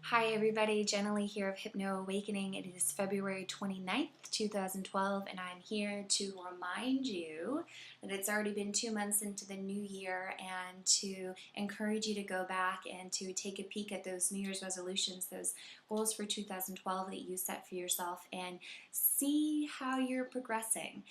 Hi everybody, Jenna Lee here of Hypno Awakening. It is February 29th, 2012, and I'm here to remind you that it's already been 2 months into the new year and to encourage you to go back and to take a peek at those New Year's resolutions, those goals for 2012 that you set for yourself, and see how you're progressing,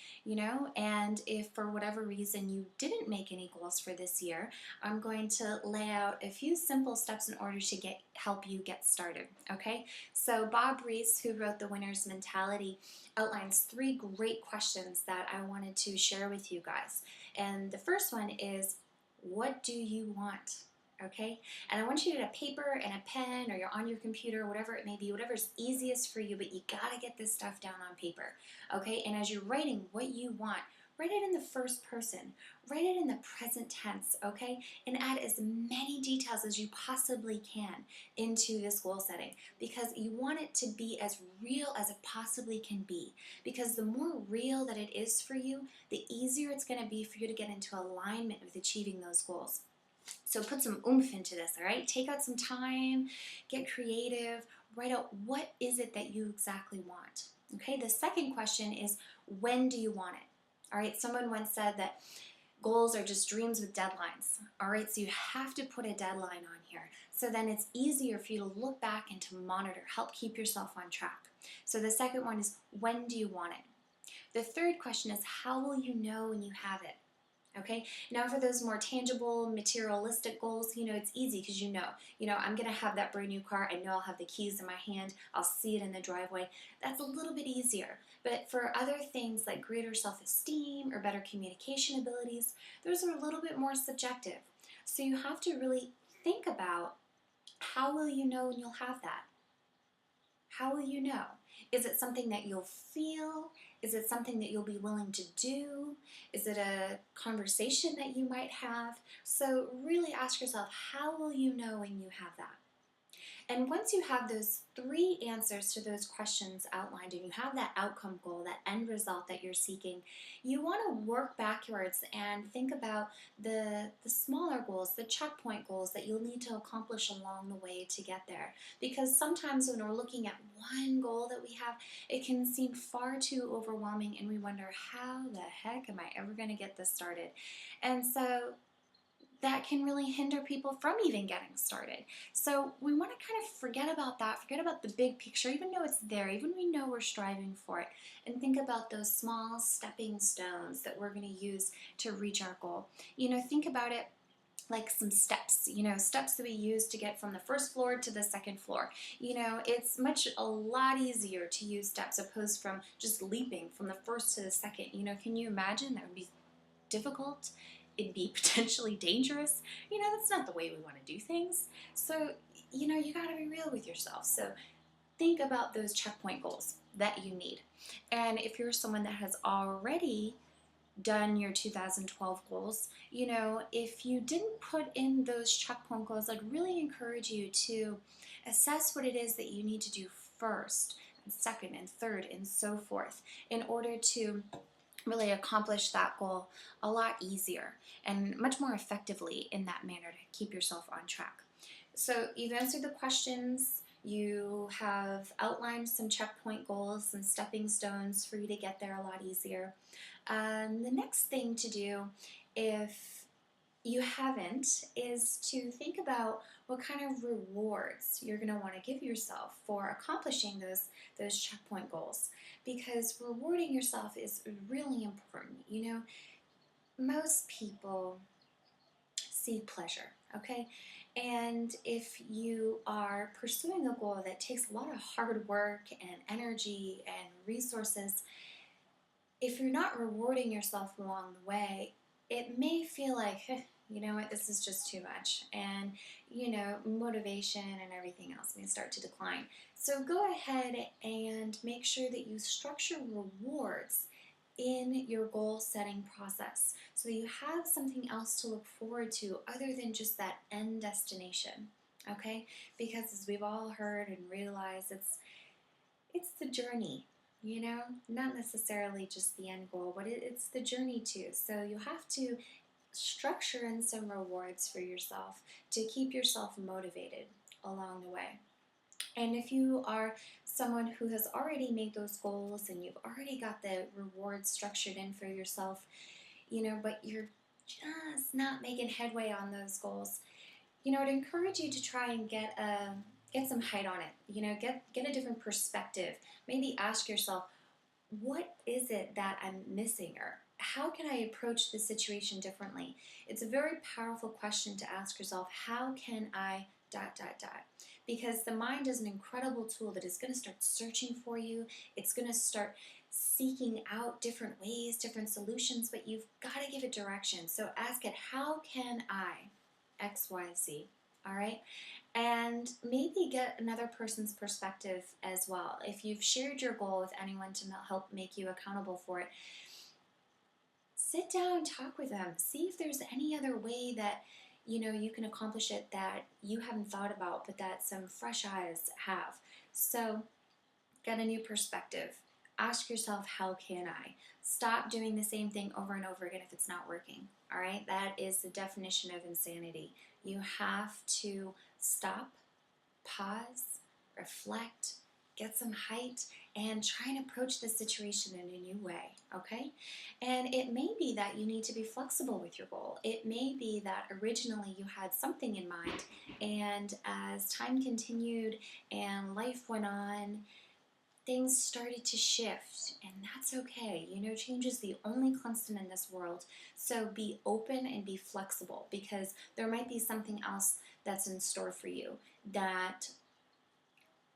and if for whatever reason you didn't make any goals for this year, I'm going to lay out a few simple steps in order to help you get started, okay? So Bob Reese, who wrote The Winner's Mentality, outlines 3 great questions that I wanted to share with you guys. And the first one is, what do you want? Okay? And I want you to get a paper and a pen, or you're on your computer, whatever it may be, whatever's easiest for you, but you gotta get this stuff down on paper, okay? And as you're writing what you want, write it in the first person. Write it in the present tense, okay? And add as many details as you possibly can into this goal setting, because you want it to be as real as it possibly can be. Because the more real that it is for you, the easier it's going to be for you to get into alignment with achieving those goals. So put some oomph into this, all right? Take out some time, get creative, write out what is it that you exactly want. Okay, the second question is, when do you want it? All right, someone once said that goals are just dreams with deadlines. All right, so you have to put a deadline on here. So then it's easier for you to look back and to monitor, help keep yourself on track. So the second one is, when do you want it? The third question is, how will you know when you have it? Okay, now for those more tangible, materialistic goals, it's easy because I'm going to have that brand new car. I know I'll have the keys in my hand. I'll see it in the driveway. That's a little bit easier. But for other things like greater self-esteem or better communication abilities, those are a little bit more subjective. So you have to really think about, how will you know when you'll have that? How will you know? Is it something that you'll feel? Is it something that you'll be willing to do? Is it a conversation that you might have? So really ask yourself, how will you know when you have that? And once you have those 3 answers to those questions outlined, and you have that outcome goal, that end result that you're seeking, you want to work backwards and think about the smaller goals, the checkpoint goals that you'll need to accomplish along the way to get there. Because sometimes when we're looking at one goal that we have, it can seem far too overwhelming, and we wonder, how the heck am I ever going to get this started? And so that can really hinder people from even getting started. So we want to kind of forget about that, forget about the big picture, even though it's there, even we know we're striving for it, and think about those small stepping stones that we're going to use to reach our goal. Think about it like some steps, steps that we use to get from the first floor to the second floor. It's a lot easier to use steps opposed from just leaping from the first to the second. Can you imagine? That would be difficult. It'd be potentially dangerous. That's not the way we want to do things. So, you got to be real with yourself. So think about those checkpoint goals that you need. And if you're someone that has already done your 2012 goals, if you didn't put in those checkpoint goals, I'd really encourage you to assess what it is that you need to do first, and second, and third, and so forth, in order to really accomplish that goal a lot easier and much more effectively in that manner to keep yourself on track. So you've answered the questions, you have outlined some checkpoint goals, some stepping stones for you to get there a lot easier. The next thing to do, if you haven't, is to think about what kind of rewards you're going to want to give yourself for accomplishing those checkpoint goals, because rewarding yourself is really important. Most people seek pleasure, okay? And if you are pursuing a goal that takes a lot of hard work and energy and resources, if you're not rewarding yourself along the way, it may feel like, you know what, this is just too much. And, motivation and everything else may start to decline. So go ahead and make sure that you structure rewards in your goal setting process, so that you have something else to look forward to other than just that end destination, okay? Because as we've all heard and realized, it's the journey, not necessarily just the end goal, but it's the journey too. So you have to structure in some rewards for yourself to keep yourself motivated along the way. And if you are someone who has already made those goals and you've already got the rewards structured in for yourself, but you're just not making headway on those goals, I'd encourage you to try and get some height on it. Get a different perspective. Maybe ask yourself, what is it that I'm missing, or how can I approach the situation differently? It's a very powerful question to ask yourself. How can I dot dot dot? Because the mind is an incredible tool that is going to start searching for you. It's going to start seeking out different ways, different solutions, but you've got to give it direction. So ask it, how can I XYZ? All right? And maybe get another person's perspective as well. If you've shared your goal with anyone to help make you accountable for it, sit down and talk with them. See if there's any other way that you can accomplish it that you haven't thought about, but that some fresh eyes have. So get a new perspective. Ask yourself, how can I? Stop doing the same thing over and over again if it's not working. All right? That is the definition of insanity. You have to stop, pause, reflect, get some height, and try and approach the situation in a new way, okay? And it may be that you need to be flexible with your goal. It may be that originally you had something in mind, and as time continued and life went on, things started to shift, and that's okay. Change is the only constant in this world. So be open and be flexible, because there might be something else that's in store for you, that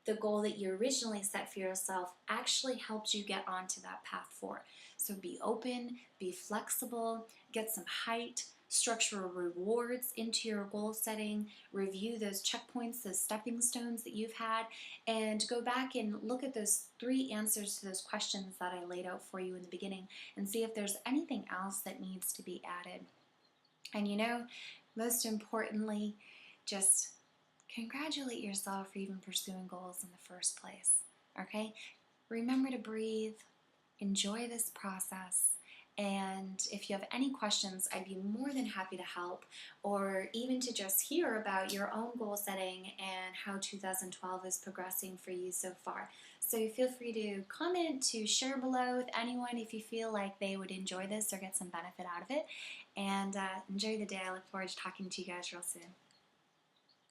the goal that you originally set for yourself actually helped you get onto that path for. So be open, be flexible, get some height, structure rewards into your goal setting, review those checkpoints, those stepping stones that you've had, and go back and look at those 3 answers to those questions that I laid out for you in the beginning and see if there's anything else that needs to be added. And most importantly, just congratulate yourself for even pursuing goals in the first place, okay? Remember to breathe, enjoy this process, and if you have any questions, I'd be more than happy to help, or even to just hear about your own goal setting and how 2012 is progressing for you so far. So feel free to comment, to share below with anyone if you feel like they would enjoy this or get some benefit out of it. And enjoy the day. I look forward to talking to you guys real soon.